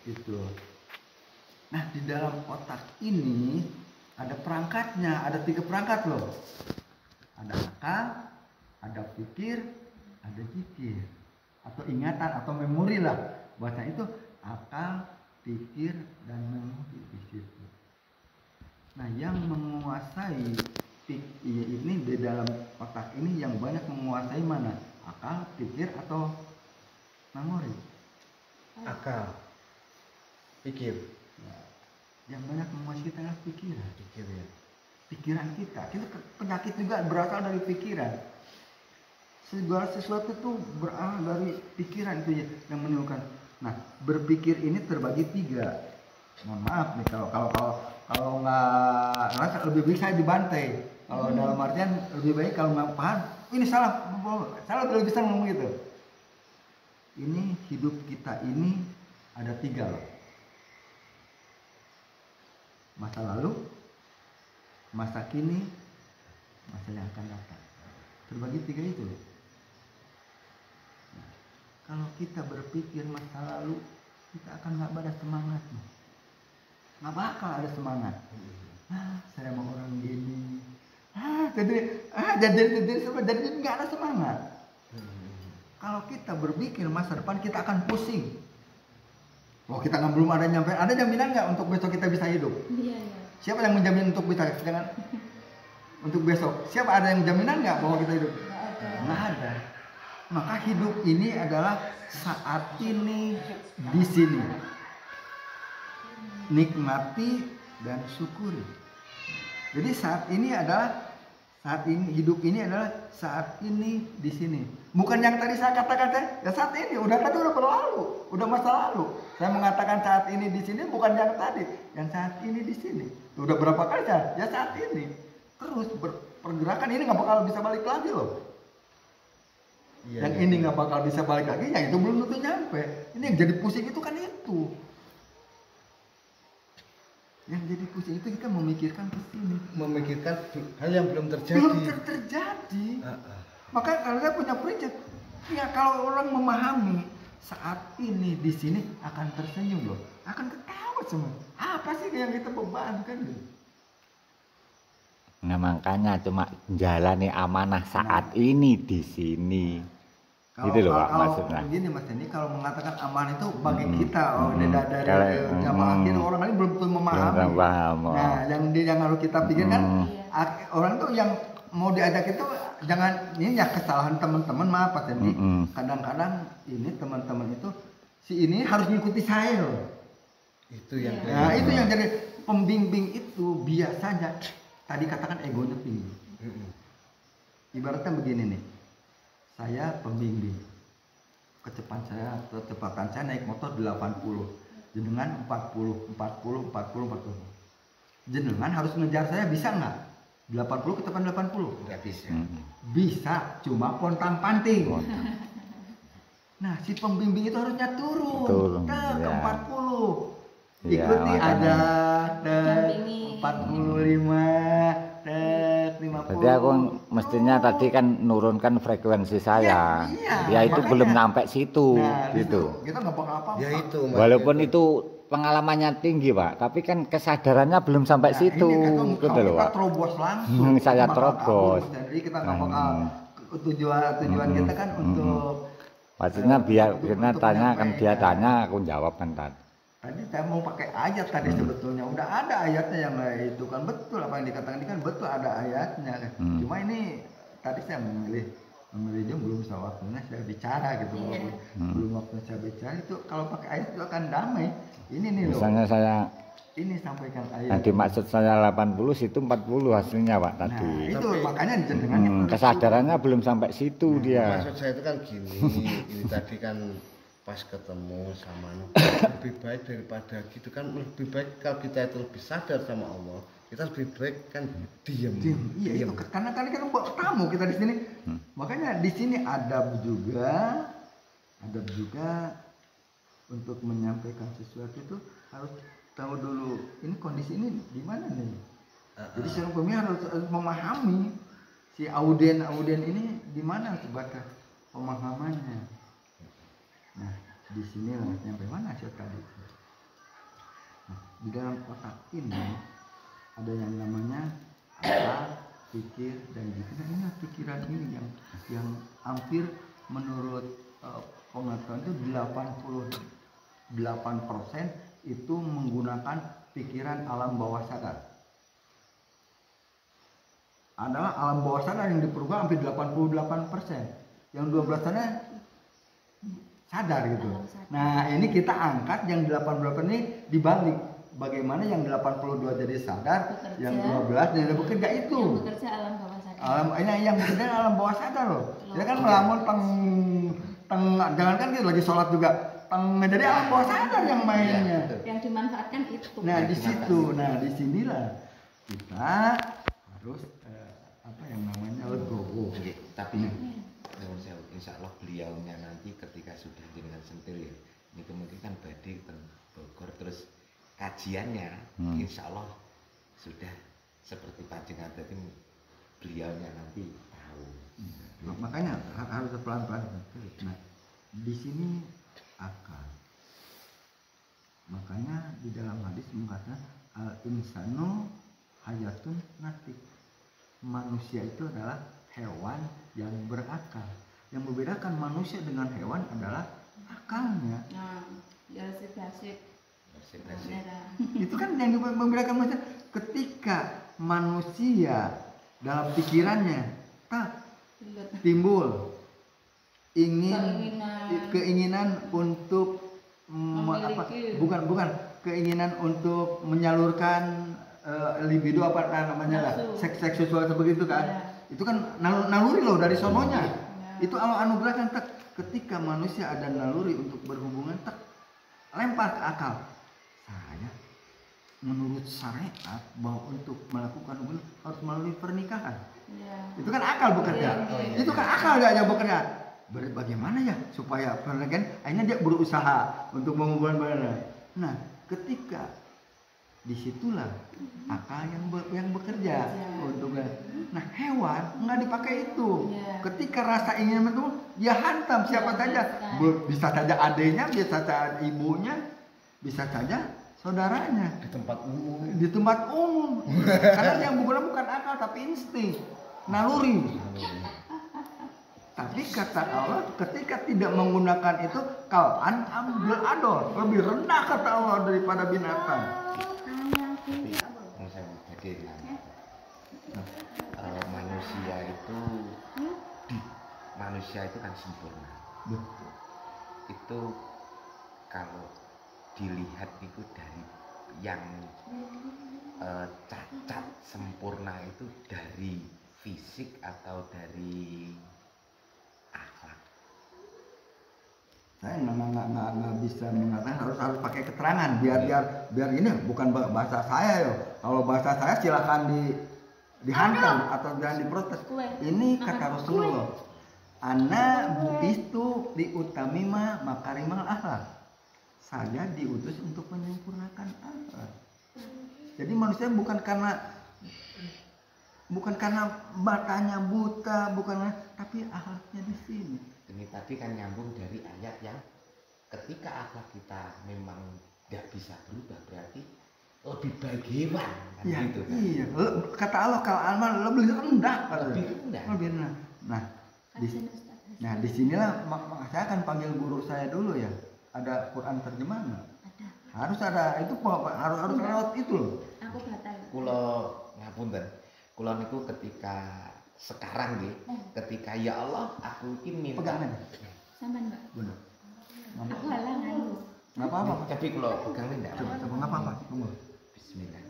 gitu. Nah, di dalam otak ini ada perangkatnya, ada 3 perangkat loh. Ada akal, ada pikir, ada zikir, atau ingatan atau memori lah. Bahasa itu akal, pikir, dan memori di situ. Nah, yang menguasai ini di dalam otak ini yang banyak menguasai mana? Akal, pikir, atau memori? Akal, pikir. Nah, yang banyak menguasai kita adalah pikiran. Pikir ya. Pikiran kita penyakit juga berasal dari pikiran. Segala sesuatu itu berasal dari pikiran itu yang menimbulkan. Nah, berpikir ini terbagi 3. Mohon maaf nih kalau nggak lebih baik saya dibantai. Kalau dalam artian lebih baik kalau nggak paham ini salah kalau bisa ngomong gitu. Ini hidup kita ini ada 3 loh. Masa lalu, masa kini, masa yang akan datang. Terbagi 3 itu. Nah, kalau kita berpikir masa lalu, kita akan nggak ada semangat. Nggak bakal ada semangat. Saya mau orang gini. Jadi nggak ada semangat. Kalau kita berpikir masa depan, kita akan pusing. Loh, kita belum ada nyampe. Ada jaminan nggak untuk besok kita bisa hidup? Iya. Siapa yang menjamin untuk bisa? Jangan untuk besok. Siapa ada yang jaminan nggak bahwa kita hidup? Nggak ada. Maka hidup ini adalah saat ini di sini. Nikmati dan syukuri. Jadi hidup ini adalah saat ini di sini. Bukan yang tadi saya katakan ya saat ini udah berlalu, udah masa lalu. Saya mengatakan saat ini di sini bukan yang tadi, yang saat ini di sini. Udah berapa kali ya saat ini. Terus pergerakan ini nggak bakal bisa balik lagi loh. Yang ini nggak bakal bisa balik lagi, yang itu belum tentu nyampe. Ini yang jadi pusing itu kan itu. Yang jadi pusing itu kita memikirkan ke sini. Memikirkan hal yang belum terjadi. Belum terjadi. Maka kalian punya prinsip. Ya kalau orang memahami saat ini di sini akan tersenyum loh, akan ketawa semua. Apa sih yang kita bebankan? Nah makanya cuma jalani amanah saat ini di sini. Gitu loh Pak maksudnya. Begini Mas Denny, kalau mengatakan amanah itu bagi kita dari jamaah kita orang lain belum tentu memahami. Nah yang harus kita pikirkan orang tuh yang mau diajak itu jangan ini ya kesalahan teman-teman maaf Pak Denny. Kadang-kadang ini teman-teman itu si ini harus mengikuti saya loh. Itu yang itu yang jadi pembimbing itu biasanya tadi katakan egonya tinggi. Ibaratnya begini nih. Saya pembimbing. Kecepatan saya naik motor 80. Jenengan 40. Jenengan harus ngejar saya bisa nggak? 80 kecepatan 80? Nggak bisa. Bisa, cuma pontang panting. Nah, si pembimbing itu harusnya turun ke 40. Ikuti ada 45, 50. Jadi aku mestinya tadi kan nurunkan frekuensi saya. Ya itu makanya, belum nyampe situ gitu. Kita nggak bakal apa-apa. Ya itu. Walaupun itu pengalamannya tinggi Pak, tapi kan kesadarannya belum sampai situ. Gitu loh Pak. Kita terobos langsung. Saya terobos. Jadi kita nggak bakal tujuan kita kan untuk. Maksudnya biar kita tanya kan dia tanya aku jawab kan tadi. Tadi saya mau pakai ayat tadi sebetulnya udah ada ayatnya yang itu kan betul apa yang dikatakan ini kan betul ada ayatnya kan. Cuma ini tadi saya memilih dia belum waktunya saya bicara gitu belum waktunya saya bicara itu kalau pakai ayat itu akan damai. Ini nih loh. Misalnya saya ini sampaikan ayat. Yang dimaksud saya 80 situ 40 hasilnya Pak tadi. Nah, itu makanya jenengannya kesadarannya belum sampai situ dia. Maksud saya itu kan gini, ini tadi kan pas ketemu sama lebih baik daripada gitu kan lebih baik kalau kita itu lebih sadar sama Allah kita lebih baik kan diam. Iya itu karena kan tamu kita di sini makanya di sini adab juga untuk menyampaikan sesuatu itu harus tahu dulu ini kondisi ini di mana nih. Jadi seorang pemimpin harus memahami si audien ini di mana sebatas pemahamannya. Nah, di sini lah sampai mana saya tadi? di dalam otak ini ada yang namanya akal, pikir dan gitu. Nah, ini pikiran ini yang hampir menurut pengetahuan itu 88% itu menggunakan pikiran alam bawah sadar. Adalah alam bawah sadar yang diperlukan hampir 88%. Yang 12%-nya sadar gitu. Nah, ini kita angkat yang 88 ini dibalik. Bagaimana yang 82 jadi sadar, bekerja, yang 12 jadi bekerja itu. Yang bekerja alam bawah sadar. Yang bekerja alam bawah sadar loh. Dia kan melamun jangan kan kita lagi sholat juga. Jadi alam bawah sadar yang mainnya. Yang dimanfaatkan itu. Nah, di situ. Nah, disinilah kita harus apa yang namanya legowo. Tapi insya Allah beliaunya nanti ketika sudah dengan sentil ya, ini mungkin kan badai ke Bogor terus kajiannya insya Allah sudah seperti panjenengan tadi beliaunya nanti tahu. Makanya harus pelan-pelan. Nah, di sini akal. Makanya di dalam hadis mengatakan al insanu hayatun natik. Manusia itu adalah hewan yang berakal. Yang membedakan manusia dengan hewan adalah akalnya. Nah, basic. Itu kan yang membedakan manusia. Ketika manusia dalam pikirannya timbul keinginan untuk bukan keinginan untuk menyalurkan libido apa namanya lah, seks seksual seperti itu kan. Ya. Itu kan naluri loh dari sononya. Ya. Itu Allah anugerahkan ketika manusia ada naluri untuk berhubungan lempar ke akal. Saya menurut syariat bahwa untuk melakukan hubungan harus melalui pernikahan. Ya. Itu kan akal bekerja. Itu kan akal gak bekerja. Bagaimana ya supaya pernikahan akhirnya dia berusaha untuk menghubungkan badan. Nah, ketika disitulah akal yang bekerja untuk. Nah, hewan nggak dipakai itu. Ketika rasa ingin itu dia hantam siapa saja. Bisa saja adiknya, bisa saja ibunya, bisa saja saudaranya di tempat umum. Karena yang bukan akal tapi insting, naluri. Tapi kata Allah ketika tidak menggunakan itu kalan ambil adol, lebih rendah kata Allah daripada binatang. Manusia itu kan sempurna. Betul. Itu kalau dilihat itu dari yang cacat sempurna itu dari fisik atau dari akhlak. Saya nggak bisa mengatakan harus pakai keterangan biar ini bukan bahasa saya yo. Kalau bahasa saya silakan dihantam atau jangan diprotes. Ini kata Rasulullah. Ana buistu diutamima makarimal akhlak. Saya diutus untuk menyempurnakan akhlak. Jadi manusia bukan karena matanya buta, tapi akhlaknya di sini. Ini tadi kan nyambung dari ayat yang ketika akhlak kita memang tidak bisa berubah berarti lebih baik hewan kan ya, gitu kan. Iya, kata Allah kalau amal lebih rendah. Lebih rendah. Nah, disinilah saya akan panggil guru saya dulu ya. Ada Quran terjemahan. Harus ada itu harus lewat itu loh. Aku batal. Kulo ngapunten. Kulo niku ketika sekarang nggih, ketika ya Allah aku iki minta pegangan. Sampean, Mbak. Bener. Aku halangan lu. Enggak apa-apa. Tapi kulo pegangan enggak. Coba enggak apa-apa. Bismillah.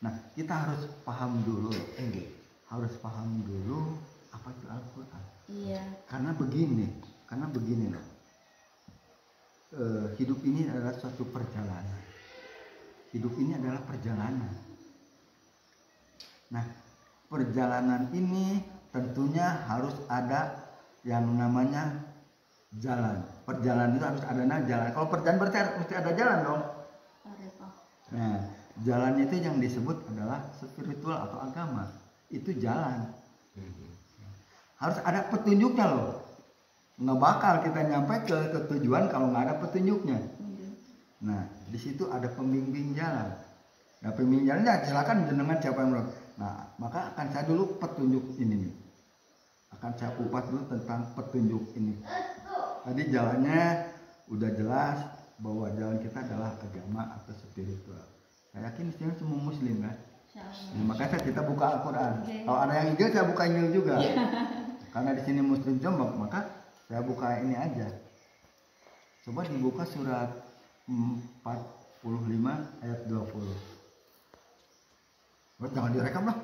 Nah, kita harus paham dulu. Nggih. Harus paham dulu apa itu Al-Qur'an. Iya. Karena begini loh. Hidup ini adalah suatu perjalanan. Hidup ini adalah perjalanan. Nah, perjalanan ini tentunya harus ada yang namanya jalan. Perjalanan itu harus ada jalan. Kalau perjalanan berarti mesti ada jalan dong. Nah, jalan itu yang disebut adalah spiritual atau agama. Itu jalan. Harus ada petunjuknya loh. Nggak bakal kita nyampe ke tujuan kalau nggak ada petunjuknya. Nah, di situ ada pembimbing jalan. Nah, pembimbing jalannya silakan jenengan siapa yang menurut. Nah, maka akan saya dulu petunjuk ini nih. Akan saya kupas dulu tentang petunjuk ini. Tadi jalannya udah jelas bahwa jalan kita adalah agama atau spiritual. Saya yakin di sini semua muslim kan. Nah, makanya kita buka Al-Quran. Kalau ada yang Injil saya buka Injil juga. Karena di sini muslim Jombang, maka saya buka ini aja. Coba dibuka surat 45 ayat 20. Jangan direkam lah.